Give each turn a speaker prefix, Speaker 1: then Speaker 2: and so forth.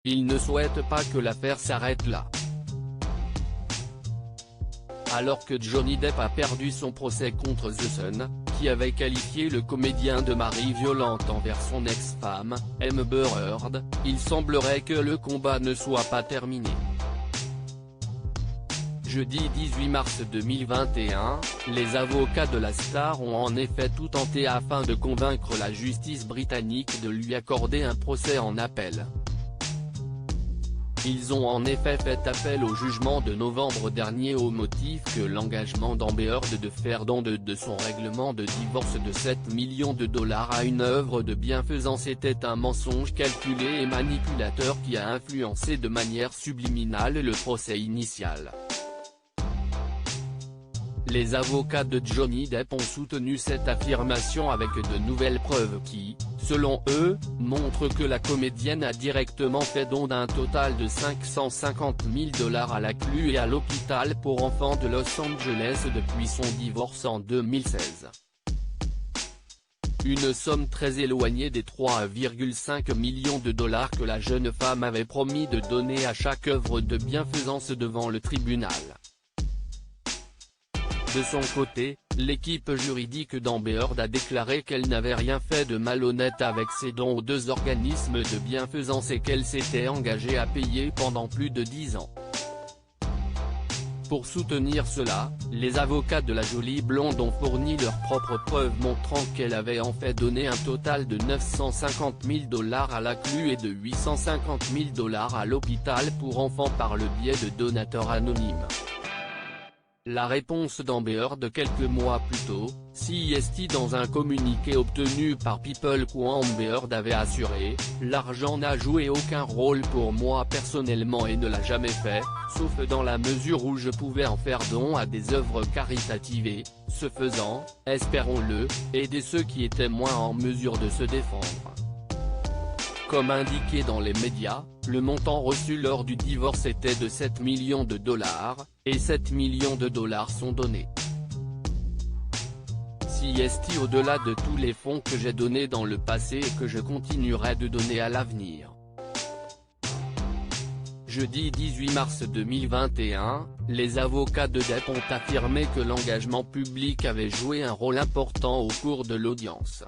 Speaker 1: Il ne souhaite pas que l'affaire s'arrête là. Alors que Johnny Depp a perdu son procès contre The Sun, qui avait qualifié le comédien de mari violente envers son ex-femme, Amber Heard, il semblerait que le combat ne soit pas terminé. Jeudi 18 mars 2021, les avocats de la star ont en effet tout tenté afin de convaincre la justice britannique de lui accorder un procès en appel. Ils ont en effet fait appel au jugement de novembre dernier au motif que l'engagement d'Amber Heard de faire don de son règlement de divorce de 7 millions de dollars à une œuvre de bienfaisance était un mensonge calculé et manipulateur qui a influencé de manière subliminale le procès initial. Les avocats de Johnny Depp ont soutenu cette affirmation avec de nouvelles preuves qui, selon eux, montrent que la comédienne a directement fait don d'un total de 550 000 dollars à la CLU et à l'hôpital pour enfants de Los Angeles depuis son divorce en 2016. Une somme très éloignée des 3,5 millions de dollars que la jeune femme avait promis de donner à chaque œuvre de bienfaisance devant le tribunal. De son côté, l'équipe juridique d'Amber Heard a déclaré qu'elle n'avait rien fait de malhonnête avec ses dons aux deux organismes de bienfaisance et qu'elle s'était engagée à payer pendant plus de 10 ans. Pour soutenir cela, les avocats de la jolie blonde ont fourni leurs propres preuves montrant qu'elle avait en fait donné un total de 950 000 dollars à la CLU et de 850 000 dollars à l'hôpital pour enfants par le biais de donateurs anonymes. La réponse d'Amber Heard quelques mois plus tôt, CST dans un communiqué obtenu par People quoi Amber Heard avait assuré, « L'argent n'a joué aucun rôle pour moi personnellement et ne l'a jamais fait, sauf dans la mesure où je pouvais en faire don à des œuvres caritatives et, ce faisant, espérons-le, aider ceux qui étaient moins en mesure de se défendre ». Comme indiqué dans les médias, le montant reçu lors du divorce était de 7 millions de dollars, et 7 millions de dollars sont donnés. CST au-delà de tous les fonds que j'ai donnés dans le passé et que je continuerai de donner à l'avenir. Jeudi 18 mars 2021, les avocats de Depp ont affirmé que l'engagement public avait joué un rôle important au cours de l'audience.